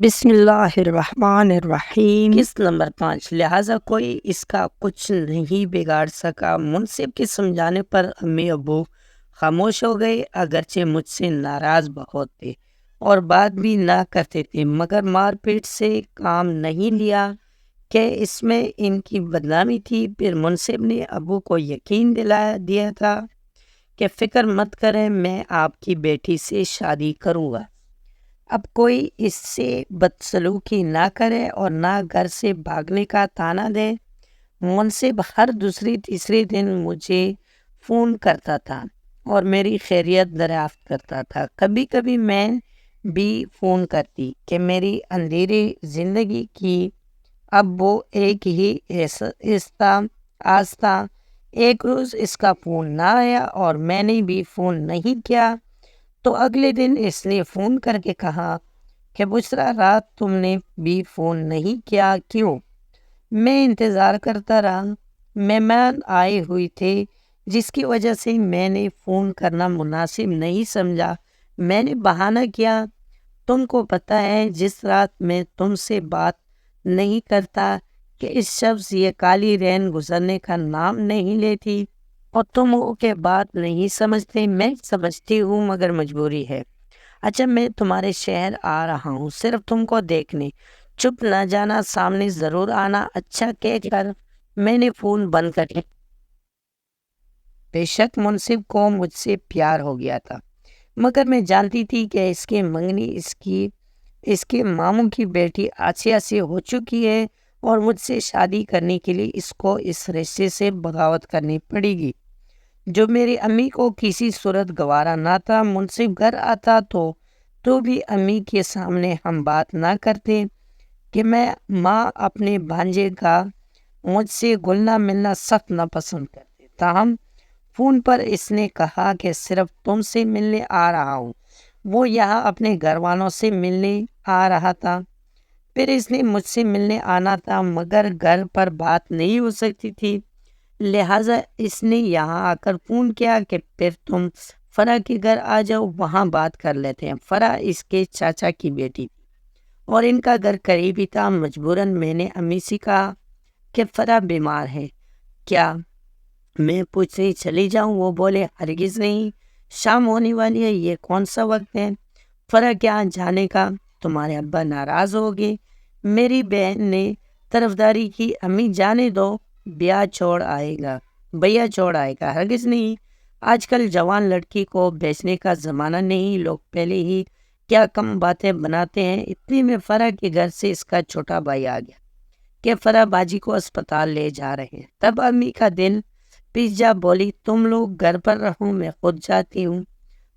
بسم اللہ الرحمن الرحیم۔ قسط نمبر 5، لہٰذا کوئی اس کا کچھ نہیں بگاڑ سکا۔ منصف کے سمجھانے پر امی ابو خاموش ہو گئے، اگرچہ مجھ سے ناراض بہت تھے اور بات بھی نہ کرتے تھے، مگر مار پیٹ سے کام نہیں لیا کہ اس میں ان کی بدنامی تھی۔ پھر منصف نے ابو کو یقین دیا تھا کہ فکر مت کریں، میں آپ کی بیٹی سے شادی کروں گا، اب کوئی اس سے بدسلوکی نہ کرے اور نہ گھر سے بھاگنے کا طعنہ دے۔ منصف ہر دوسری تیسری دن مجھے فون کرتا تھا اور میری خیریت دریافت کرتا تھا۔ کبھی کبھی میں بھی فون کرتی کہ میری اندھیری زندگی کی اب وہ ایک ہی آستہ۔ ایک روز اس کا فون نہ آیا اور میں نے بھی فون نہیں کیا تو اگلے دن اس نے فون کر کے کہا کہ بشریٰ، رات تم نے بھی فون نہیں کیا، کیوں؟ میں انتظار کرتا رہا، مہمان آئے ہوئے تھے جس کی وجہ سے میں نے فون کرنا مناسب نہیں سمجھا۔ میں نے بہانہ کیا، تم کو پتہ ہے جس رات میں تم سے بات نہیں کرتا کہ اس شخص یہ کالی رین گزرنے کا نام نہیں لیتی اور تم وہ کہ بات نہیں سمجھتے۔ میں سمجھتی ہوں مگر مجبوری ہے۔ اچھا، میں تمہارے شہر آ رہا ہوں صرف تم کو دیکھنے، چپ نہ جانا، سامنے ضرور آنا، اچھا کہہ کر میں نے فون بند کر دیا۔ بے شک منصف کو مجھ سے پیار ہو گیا تھا، مگر میں جانتی تھی کہ اس کے منگنی اس کے ماموں کی بیٹی آسیہ سے ہو چکی ہے اور مجھ سے شادی کرنے کے لیے اس کو اس رشتے سے بغاوت کرنی پڑے گی، جو میری امی کو کسی صورت گوارا نہ تھا۔ منصف گھر آتا تو بھی امی کے سامنے ہم بات نہ کرتے کہ ماں اپنے بھانجے کا مجھ سے گلنا ملنا سخت ناپسند کرتے۔ تاہم فون پر اس نے کہا کہ صرف تم سے ملنے آ رہا ہوں، وہ یہاں اپنے گھر والوں سے ملنے آ رہا تھا۔ پھر اس نے مجھ سے ملنے آنا تھا مگر گھر پر بات نہیں ہو سکتی تھی، لہٰذا اس نے یہاں آ کر فون کیا کہ پھر تم فرح کے گھر آ جاؤ، وہاں بات کر لیتے ہیں۔ فرح اس کے چاچا کی بیٹی تھی اور ان کا گھر قریبی تھا۔ مجبوراً میں نے امی سے کہا کہ فرح بیمار ہے، کیا میں پوچھنے چلی جاؤں؟ وہ بولے ہرگز نہیں، شام ہونے والی ہے، یہ کون سا وقت ہے؟ فرح کیا جانے کا، تمہارے ابا ناراض ہو گئے۔ میری بہن نے طرفداری کی، امی جانے دو، بھیا چھوڑ آئے گا۔ ہرگز نہیں، آج کل جوان لڑکی کو بیچنے کا زمانہ نہیں، لوگ پہلے ہی کیا کم باتیں بناتے ہیں۔ اتنے میں فرح کے گھر سے اس کا چھوٹا بھائی آ گیا کہ فرح باجی کو اسپتال لے جا رہے ہیں۔ تب امی کا دل پیس جا، بولی تم لوگ گھر پر رہو، میں خود جاتی ہوں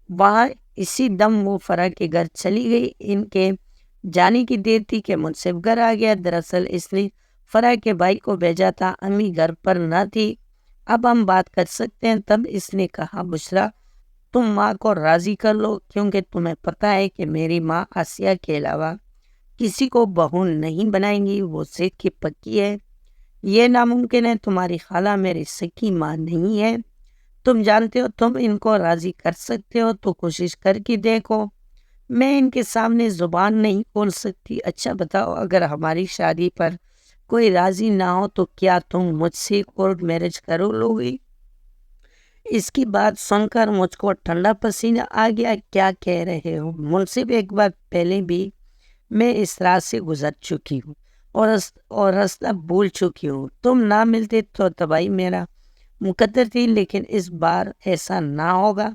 وہاں۔ اسی دم وہ فرح کے گھر چلی گئی۔ ان کے جانے کی دیر تھی کہ منصف گھر آ گیا۔ دراصل اس نے فرح کے بھائی کو بھیجا تھا، امی گھر پر نہ تھی۔ اب ہم بات کر سکتے ہیں۔ تب اس نے کہا بشریٰ، تم ماں کو راضی کر لو، کیونکہ تمہیں پتہ ہے کہ میری ماں آسیہ کے علاوہ کسی کو بہو نہیں بنائیں گی، وہ ضد کی پکی ہے۔ یہ ناممکن ہے، تمہاری خالہ میری سکی ماں نہیں ہے، تم جانتے ہو تم ان کو راضی کر سکتے ہو تو کوشش کر کے دیکھو۔ میں ان کے سامنے زبان نہیں کھول سکتی۔ اچھا بتاؤ، اگر ہماری شادی پر کوئی راضی نہ ہو تو کیا تم مجھ سے کورٹ میرج کرو لوگی؟ اس کی بات سن کر مجھ کو ٹھنڈا پسینہ آ گیا۔ کیا کہہ رہے ہو منصف؟ ایک بار پہلے بھی میں اس راز سے گزر چکی ہوں اور راستہ بھول چکی ہوں۔ تم نہ ملتے تو تباہی میرا مقدر تھی، لیکن اس بار ایسا نہ ہوگا۔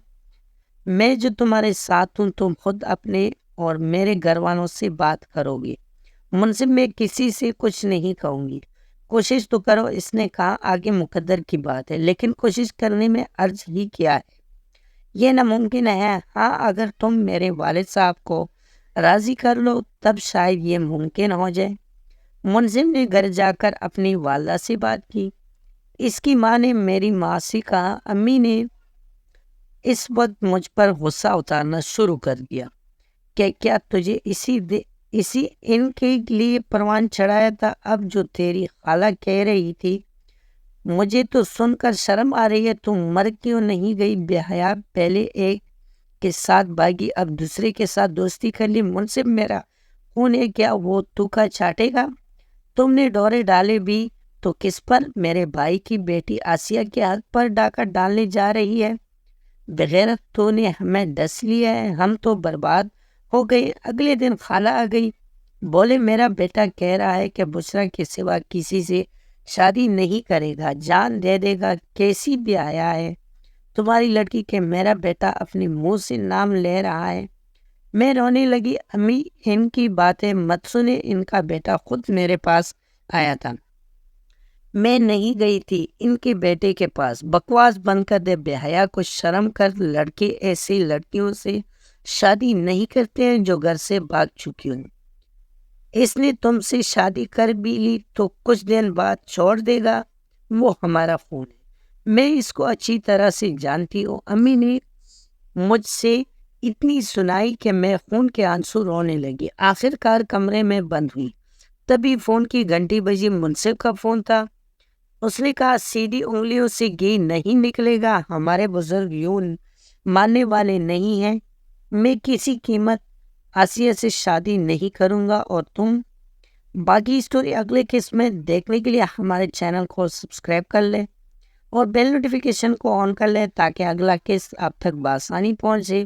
میں جو تمہارے ساتھ ہوں، تم خود اپنے اور میرے گھر والوں سے بات کرو گی۔ منصف، میں کسی سے کچھ نہیں کہوں گی، کوشش تو کرو۔ اس نے کہا آگے مقدر کی بات ہے، لیکن کوشش کرنے میں حرج ہی کیا ہے؟ یہ ناممکن ہے۔ ہاں، اگر تم میرے والد صاحب کو راضی کر لو تب شاید یہ ممکن ہو جائے۔ منصف نے گھر جا کر اپنی والدہ سے بات کی۔ اس کی ماں نے میری ماں سے کہا، امی نے اس وقت مجھ پر غصہ اتارنا شروع کر دیا کہ کیا تجھے اسی ان کے لیے پروان چڑھایا تھا؟ اب جو تیری خالہ کہہ رہی تھی مجھے تو سن کر شرم آ رہی ہے۔ تم مر کیوں نہیں گئی بے حیا؟ پہلے ایک کے ساتھ بھاگی، اب دوسرے کے ساتھ دوستی کر لی۔ منصف، میرا انہیں کیا وہ تھوکا چاٹے گا؟ تم نے ڈورے ڈالے بھی تو کس پر؟ میرے بھائی کی بیٹی آسیہ کے ہاتھ پر ڈاکہ ڈالنے جا رہی ہے۔ بغیرت تو نے ہمیں ڈس لیا ہے، ہم تو برباد ہو گئے۔ اگلے دن خالہ آ گئی، بولے میرا بیٹا کہہ رہا ہے کہ بشریٰ کے سوا کسی سے شادی نہیں کرے گا، جان دے دے گا۔ کیسی بھی آیا ہے تمہاری لڑکی کہ میرا بیٹا اپنے منہ سے نام لے رہا ہے۔ میں رونے لگی۔ امی ان کی باتیں مت سنے، ان کا بیٹا خود میرے پاس آیا تھا، میں نہیں گئی تھی ان کے بیٹے کے پاس۔ بکواس بند کر دے بے حیا، کو شرم کر۔ لڑکے ایسی لڑکیوں سے شادی نہیں کرتے ہیں جو گھر سے بھاگ چکی ہوں۔ اس نے تم سے شادی کر بھی لی تو کچھ دن بعد چھوڑ دے گا، وہ ہمارا خون ہے، میں اس کو اچھی طرح سے جانتی ہوں۔ امی نے مجھ سے اتنی سنائی کہ میں خون کے آنسو رونے لگی۔ آخر کار کمرے میں بند ہوئی، تبھی فون کی گھنٹی بجی۔ منصف کا فون تھا۔ اس نے کہا سیدھی انگلیوں سے گھی نہیں نکلے گا، ہمارے بزرگ یوں ماننے والے نہیں ہیں۔ میں کسی قیمت آسیہ سے شادی نہیں کروں گا، اور تم؟ باقی سٹوری اگلے قسط میں دیکھنے کے لیے ہمارے چینل کو سبسکرائب کر لیں اور بیل نوٹیفیکیشن کو آن کر لیں تاکہ اگلا قسط آپ تک بآسانی پہنچے۔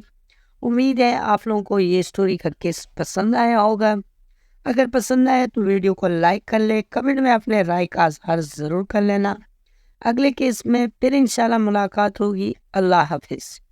امید ہے آپ لوگوں کو یہ سٹوری کا قسط پسند آیا ہوگا۔ اگر پسند آیا تو ویڈیو کو لائک کر لیں، کمنٹ میں اپنے رائے کا اظہار ضرور کر لینا۔ اگلے قسط میں پھر انشاءاللہ ملاقات ہوگی۔ اللہ حافظ۔